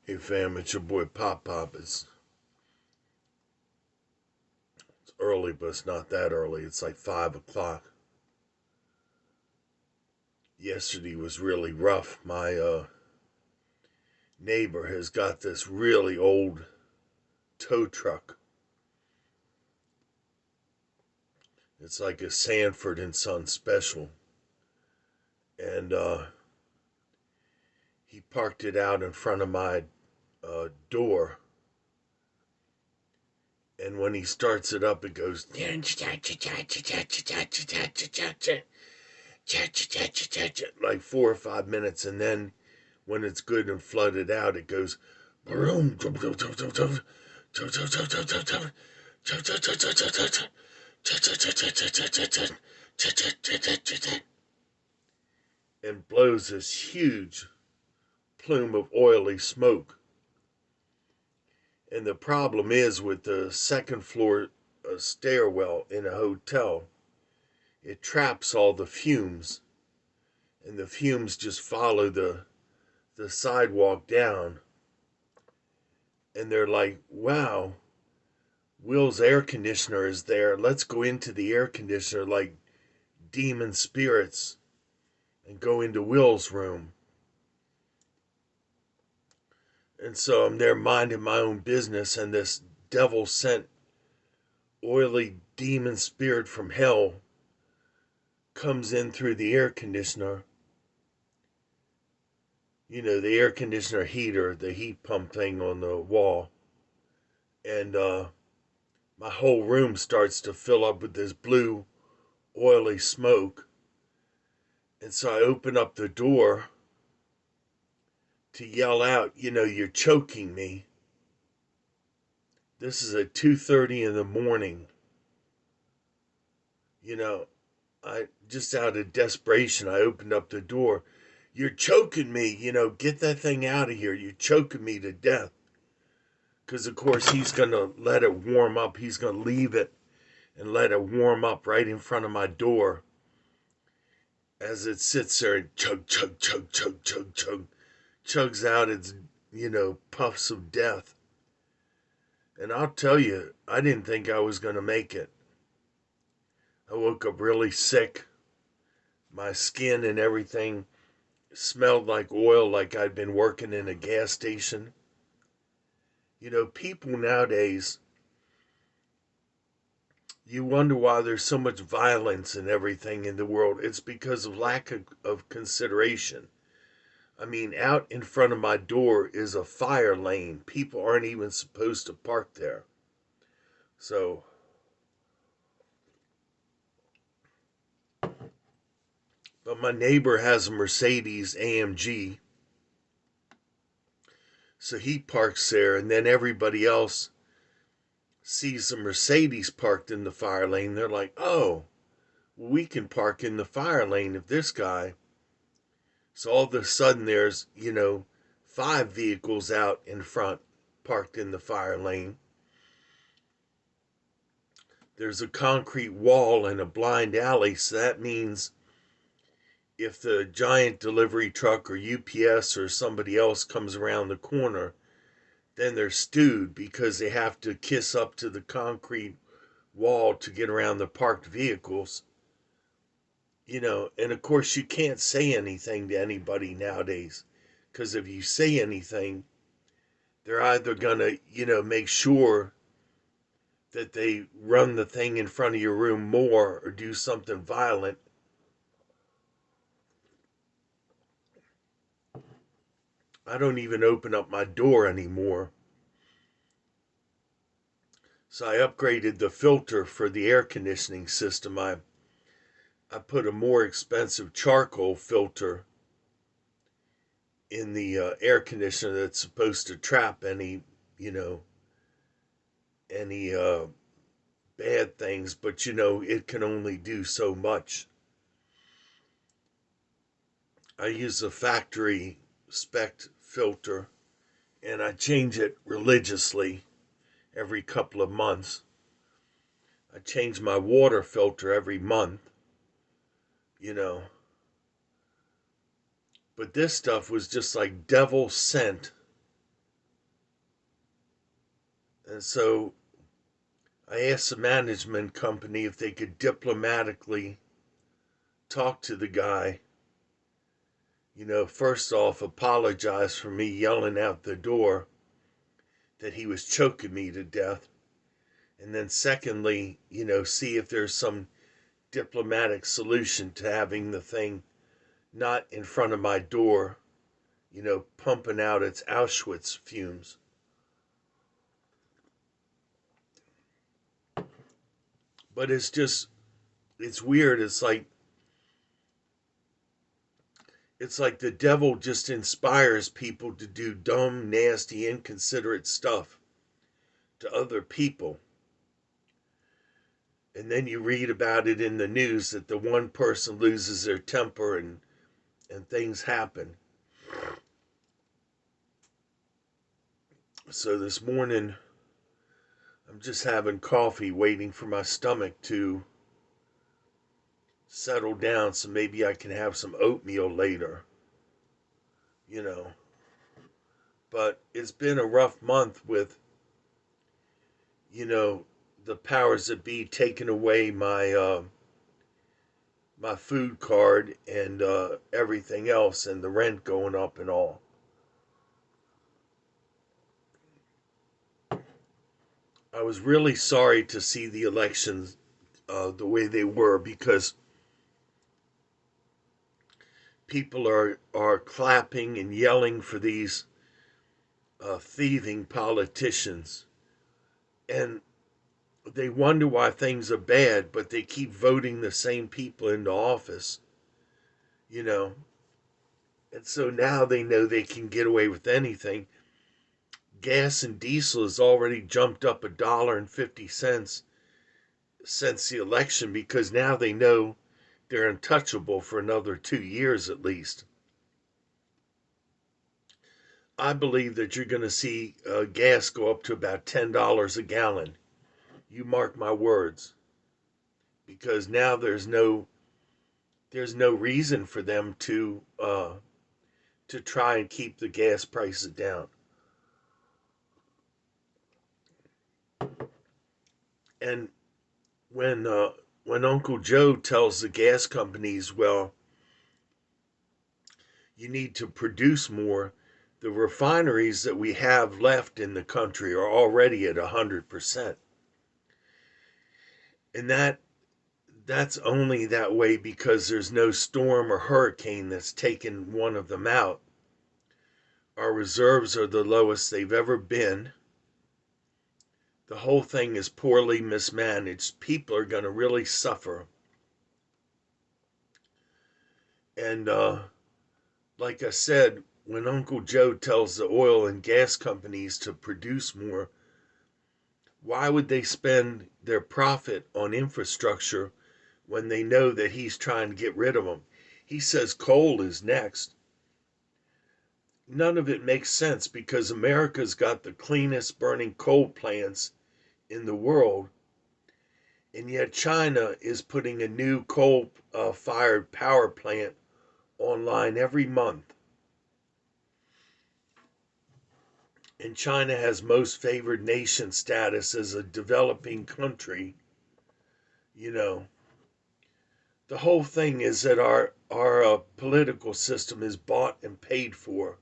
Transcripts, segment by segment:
Hey fam, it's your boy Pop Pop. It's early, but it's not that early. It's like 5 o'clock. Yesterday was really rough. My neighbor has got this really old tow truck. It's like a Sanford and Son special. And he parked it out in front of my door. And when he starts it up, it goes like 4 or 5 minutes, and then when it's good and flooded out, it goes and blows this huge plume of oily smoke. And the problem is with the second floor stairwell in a hotel, it traps all the fumes, and the fumes just follow the sidewalk down. And they're like, wow, Will's air conditioner is there. Let's go into the air conditioner like demon spirits and go into Will's room. And so I'm there minding my own business, and this devil sent oily demon spirit from hell comes in through the air conditioner. You know, the air conditioner heater, the heat pump thing on the wall. And my whole room starts to fill up with this blue, oily smoke. And so I open up the door to yell out, you're choking me. This is at 2:30 in the morning. I just out of desperation, I opened up the door. You're choking me, get that thing out of here. You're choking me to death. Because, of course, he's going to let it warm up. He's going to leave it and let it warm up right in front of my door as it sits there and chug, chug, chug, chug, chug, chug, chugs out its, puffs of death. And I'll tell you, I didn't think I was going to make it. I woke up really sick. My skin and everything smelled like oil, like I'd been working in a gas station. People nowadays, you wonder why there's so much violence and everything in the world. It's because of lack of consideration. I mean, out in front of my door is a fire lane. People aren't even supposed to park there. So, but my neighbor has a Mercedes AMG. So he parks there, and then everybody else sees the Mercedes parked in the fire lane. They're like, oh, we can park in the fire lane if this guy. So all of a sudden there's, 5 vehicles out in front parked in the fire lane. There's a concrete wall and a blind alley, so that means if the giant delivery truck or UPS or somebody else comes around the corner, then they're stewed because they have to kiss up to the concrete wall to get around the parked vehicles. And of course you can't say anything to anybody nowadays, because if you say anything, they're either gonna, make sure that they run the thing in front of your room more or do something violent. I don't even open up my door anymore. So I upgraded the filter for the air conditioning system. I put a more expensive charcoal filter in the air conditioner that's supposed to trap any, any bad things, but it can only do so much. I use a factory spec filter, and I change it religiously every couple of months. I change my water filter every month, But this stuff was just like devil sent And so I asked the management company if they could diplomatically talk to the guy. First off, apologize for me yelling out the door that he was choking me to death. And then secondly, see if there's some diplomatic solution to having the thing not in front of my door, pumping out its Auschwitz fumes. But it's weird. It's like the devil just inspires people to do dumb, nasty, inconsiderate stuff to other people. And then you read about it in the news that the one person loses their temper and things happen. So this morning, I'm just having coffee, waiting for my stomach to settle down so maybe I can have some oatmeal later. But it's been a rough month with, the powers that be taking away my food card and everything else, and the rent going up and all. I was really sorry to see the elections the way they were, because people are clapping and yelling for these thieving politicians, and they wonder why things are bad, but they keep voting the same people into office, you know. And so now they know they can get away with anything. Gas and diesel has already jumped up $1.50 since the election, because now they know they're untouchable for another 2 years at least. I believe that you're going to see gas go up to about $10 a gallon. You mark my words, because now there's no reason for them to try and keep the gas prices down. And when Uncle Joe tells the gas companies, well, you need to produce more, the refineries that we have left in the country are already at 100%. And that's only that way because there's no storm or hurricane that's taken one of them out. Our reserves are the lowest they've ever been. The whole thing is poorly mismanaged. People are going to really suffer. And like I said, when Uncle Joe tells the oil and gas companies to produce more, why would they spend their profit on infrastructure when they know that he's trying to get rid of them? He says coal is next. None of it makes sense, because America's got the cleanest burning coal plants in the world, and yet China is putting a new coal-fired power plant online every month. And China has most favored nation status as a developing country. You know, the whole thing is that our political system is bought and paid for,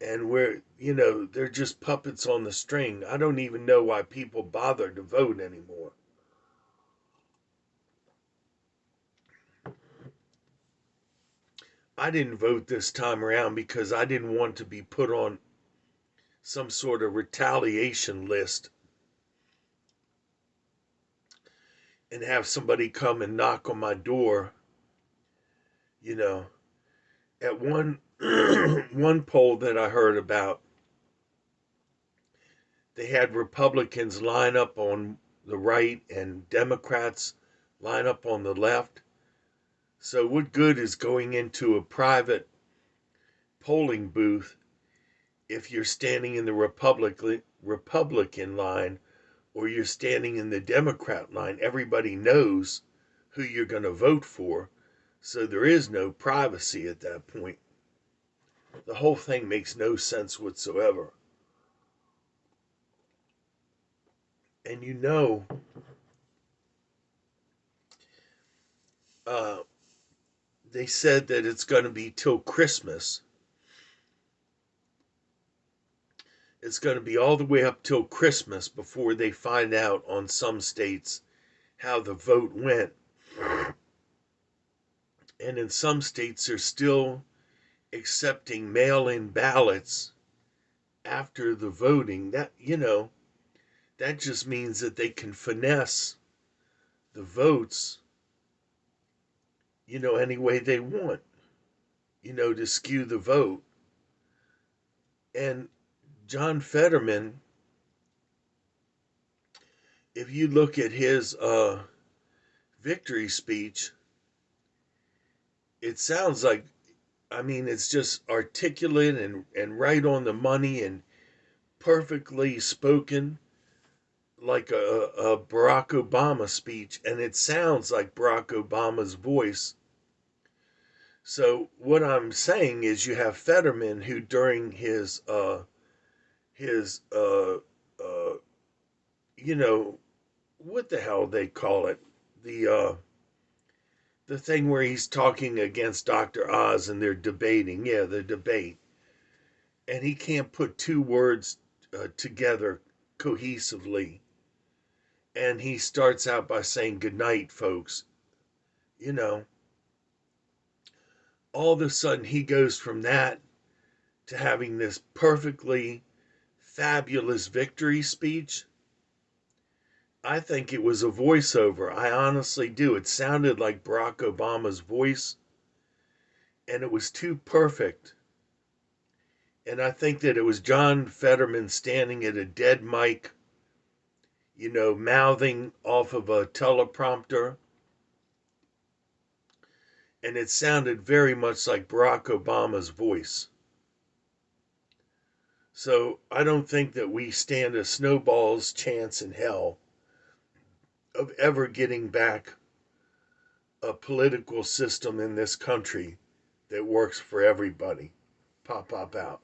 and they're just puppets on the string. I don't even know why people bother to vote anymore. I didn't vote this time around because I didn't want to be put on some sort of retaliation list and have somebody come and knock on my door. You know, at one one poll that I heard about, they had Republicans line up on the right and Democrats line up on the left. So what good is going into a private polling booth if you're standing in the Republican line or you're standing in the Democrat line? Everybody knows who you're going to vote for, so there is no privacy at that point. The whole thing makes no sense whatsoever. And you know, uh, they said that it's going to be till Christmas. It's going to be all the way up till Christmas before they find out on some states how the vote went. And in some states, they're still accepting mail in ballots after the voting. That just means that they can finesse the votes, any way they want, to skew the vote. And John Fetterman, if you look at his victory speech, it sounds like, it's just articulate and right on the money and perfectly spoken like a Barack Obama speech. And it sounds like Barack Obama's voice. So what I'm saying is you have Fetterman, who during his what the hell they call it, the thing where he's talking against Dr. Oz and they're debating, the debate, and he can't put two words together cohesively, and he starts out by saying good night, folks. All of a sudden he goes from that to having this perfectly fabulous victory speech. I think it was a voiceover. I honestly do. It sounded like Barack Obama's voice, and it was too perfect. And I think that it was John Fetterman standing at a dead mic, mouthing off of a teleprompter. And it sounded very much like Barack Obama's voice. So I don't think that we stand a snowball's chance in hell of ever getting back a political system in this country that works for everybody. Pop out.